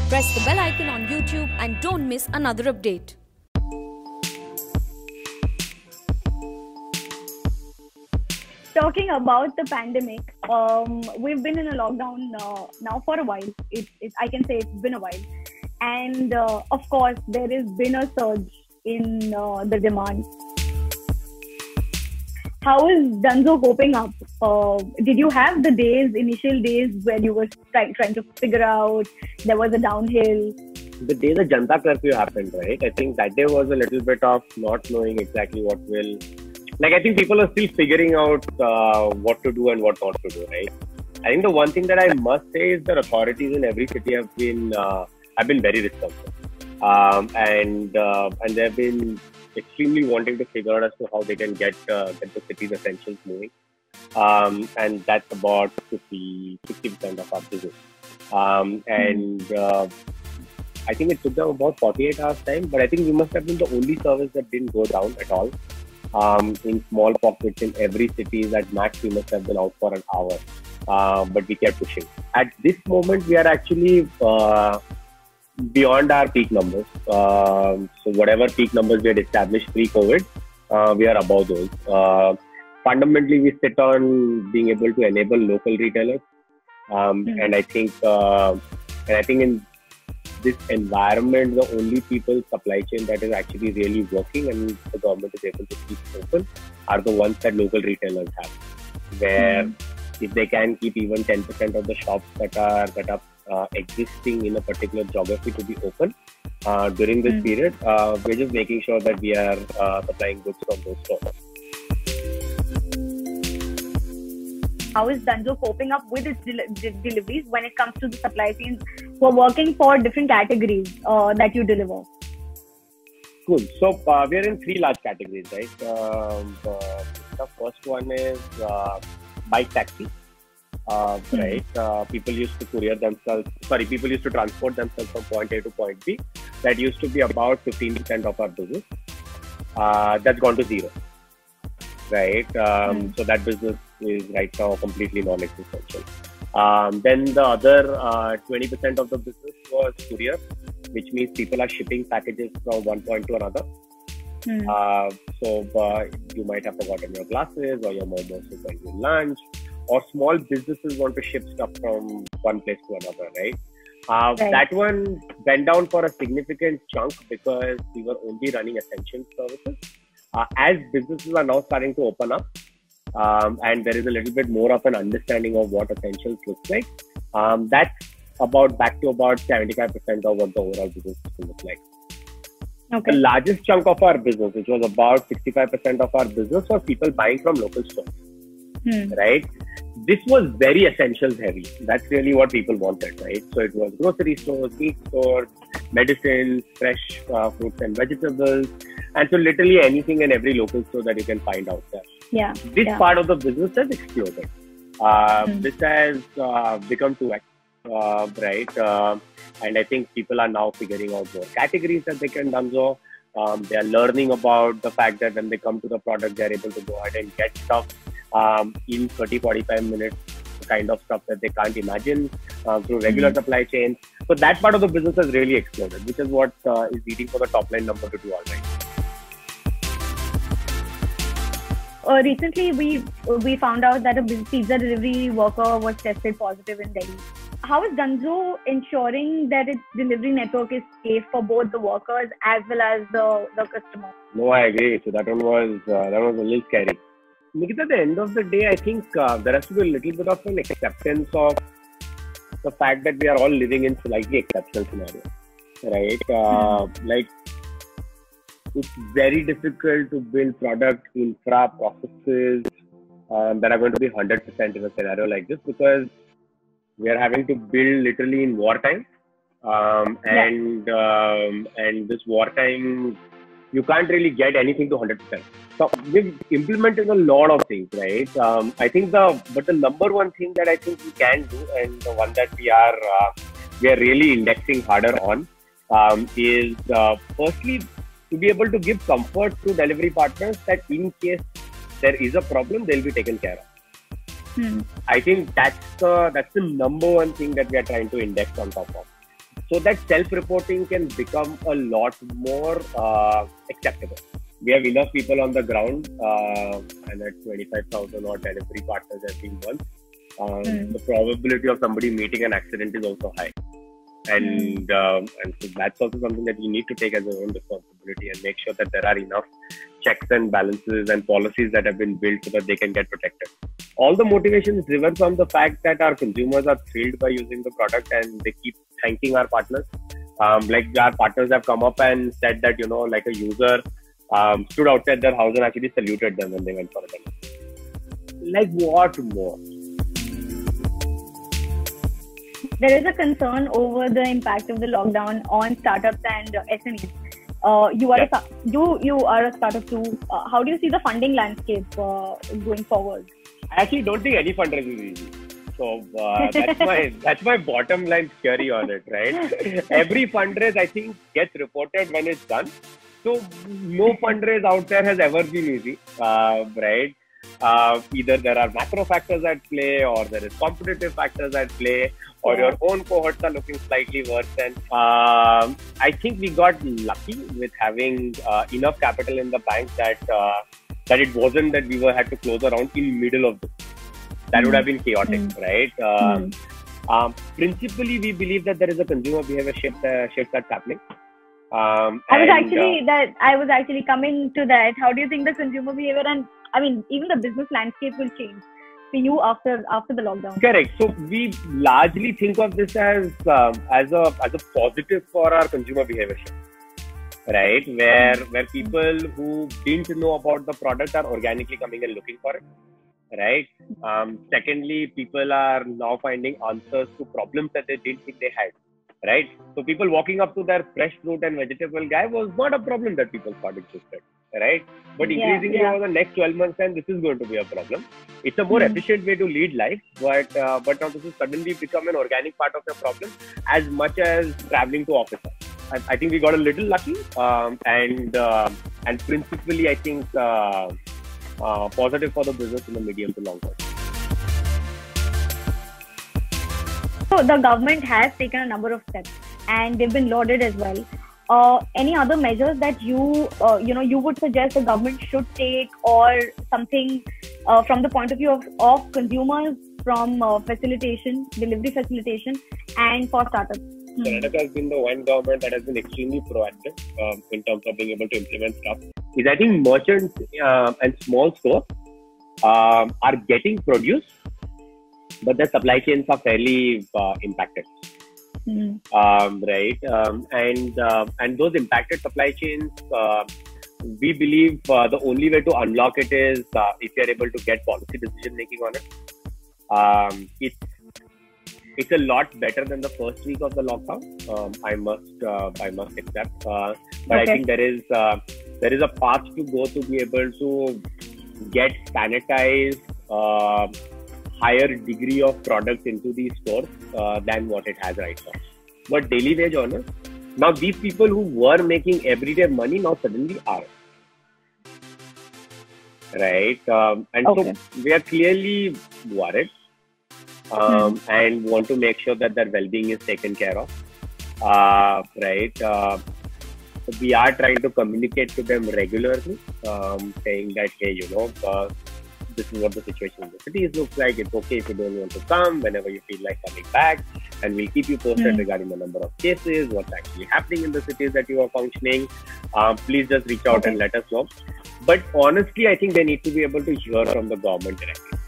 Press the bell icon on YouTube and don't miss another update. Talking about the pandemic, we've been in a lockdown now for a while. I can say it's been a while. And of course, there has been a surge in the demand. How is Dunzo coping up? Did you have the initial days where you were trying to figure out there was a downhill? The day the Janata curfew happened, right? I think that day was a little bit of not knowing exactly what will... I think people are still figuring out what to do and what not to do, right? I think the one thing that I must say is that authorities in every city have been very responsive. And they've been extremely wanting to figure out as to how they can get the city's essentials moving. And that's about 60% of our business. I think it took them about 48 hours time, but I think we must have been the only service that didn't go down at all. In small pockets in every city, at max we must have been out for an hour, but we kept pushing. At this moment, we are actually beyond our peak numbers. So whatever peak numbers we had established pre-COVID, we are above those. Fundamentally, we sit on being able to enable local retailers, and I think in this environment, the only people's supply chain that is actually really working and the government is able to keep open are the ones that local retailers have. Where if they can keep even 10% of the shops that are existing in a particular geography to be open during this period, we're just making sure that we are supplying goods from those stores. How is Dunzo coping up with its deliveries when it comes to the supply chains who are working for different categories that you deliver? Cool. So we are in 3 large categories, right? The first one is bike taxi, right? People used to people used to transport themselves from point A to point B. That used to be about 15% of our business. That's gone to 0. Right. So that business is right now completely non-existential. Then the other 20% of the business was courier, which means people are shipping packages from one point to another. So you might have forgotten your glasses, or your mom wants to buy you lunch, or small businesses want to ship stuff from one place to another, right? That one went down for a significant chunk because we were only running essential services. As businesses are now starting to open up, and there is a little bit more of an understanding of what essentials looks like, that's back to about 75% of what the overall business looks like. Okay. The largest chunk of our business, which was about 65% of our business, was people buying from local stores. Right? This was very essentials heavy. That's really what people wanted, right? So it was grocery stores, meat stores, medicines, fresh fruits and vegetables, and so literally anything and every local store that you can find out there. This part of the business has exploded. This has become 2x, right? And I think people are now figuring out more categories that they can Dunzo. They are learning about the fact that when they come to the product, they're able to go ahead and get stuff in 30-45 minutes, kind of stuff that they can't imagine through regular supply chains. So that part of the business has really exploded, which is what is leading for the top line number to do all right. Recently, we found out that a pizza delivery worker was tested positive in Delhi. How is Dunzo ensuring that its delivery network is safe for both the workers as well as the customer? No, I agree. So that was a little scary. Nikita, at the end of the day, I think there has to be a little bit of an acceptance of the fact that we are all living in slightly exceptional scenarios, right? It's very difficult to build product infra processes that are going to be 100% in a scenario like this, because we are having to build literally in wartime, and this wartime, you can't really get anything to 100%. So we've implemented a lot of things, right? I think the number one thing that I think we can do, and the one that we are really indexing harder on, is firstly to be able to give comfort to delivery partners that in case there is a problem, they'll be taken care of. I think that's the number one thing that we are trying to index on top of. so that self-reporting can become a lot more acceptable. We have enough people on the ground, and at 25,000 or delivery partners every month. The probability of somebody meeting an accident is also high. And so that's also something that you need to take as your own responsibility and make sure that there are enough checks and balances and policies that have been built so that they can get protected. All the motivation is driven from the fact that our consumers are thrilled by using the product and they keep thanking our partners. Like our partners have come up and said that, like a user stood outside their house and actually saluted them when they went for a delivery. Like what more? There is a concern over the impact of the lockdown on startups and SMEs. You are a startup too. How do you see the funding landscape going forward? I actually don't think any fundraising is easy. So that's my bottom line theory on it, right? Every fundraise I think gets reported when it's done. So no fundraise out there has ever been easy, right? Either there are macro factors at play, or there is competitive factors at play, or your own cohorts are looking slightly worse. And I think we got lucky with having enough capital in the bank that it wasn't that we had to close around in middle of this. That would have been chaotic, right? Principally, we believe that there is a consumer behavior shift that's happening. I was actually coming to that. How do you think the consumer behavior and even the business landscape will change for you after the lockdown? Correct. So we largely think of this as a positive for our consumer behavior shift, right? Where people who didn't know about the product are organically coming and looking for it, right? Secondly, people are now finding answers to problems that they didn't think they had. Right? So people walking up to their fresh fruit and vegetable guy was not a problem that people thought existed, right? But increasingly over the next 12 months time, this is going to be a problem. It's a more efficient way to lead life, but now this has suddenly become an organic part of the problem as much as traveling to office. I think we got a little lucky, and principally I think positive for the business in the medium to long term. So the government has taken a number of steps, and they've been lauded as well. Any other measures that you would suggest the government should take, or something from the point of view of consumers, from delivery facilitation, and for startups? Karnataka has been the one government that has been extremely proactive in terms of being able to implement stuff. I think merchants and small stores are getting produce, but the supply chains are fairly impacted, right? And those impacted supply chains, we believe the only way to unlock it is if you're able to get policy decision making on it. It's a lot better than the first week of the lockdown. I must accept, but I think there is a path to go to be able to get sanitized. Higher degree of products into these stores than what it has right now. But daily wage earners, now these people who were making everyday money now suddenly are. Right? So we are clearly worried and want to make sure that their well-being is taken care of. Right? We are trying to communicate to them regularly, saying that, hey, this is what the situation in the cities looks like. It's okay if you don't want to come whenever you feel like coming back, and we'll keep you posted regarding the number of cases, what's actually happening in the cities that you are functioning. Please just reach out and let us know. But honestly, I think they need to be able to hear from the government directly.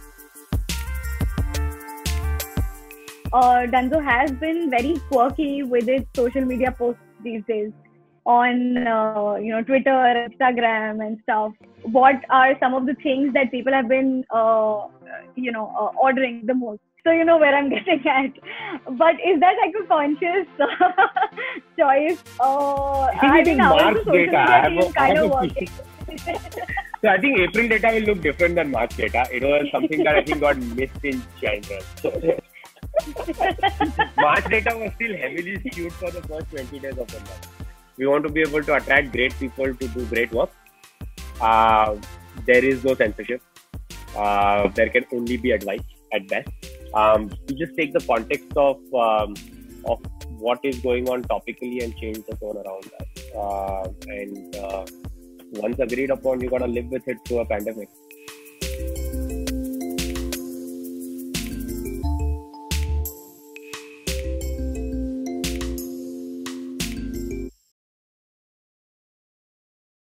Dunzo has been very quirky with its social media posts these days on Twitter, Instagram and stuff. What are some of the things that people have been ordering the most? So you know where I'm getting at. But is that like a conscious choice? I think March data is kind of working. So I think April data will look different than March data. It was something that I think got missed in January. March data was still heavily skewed for the first 20 days of the month. We want to be able to attract great people to do great work. There is no censorship. There can only be advice at best. You just take the context of what is going on topically and change the tone around that. And once agreed upon, you got to live with it through a pandemic.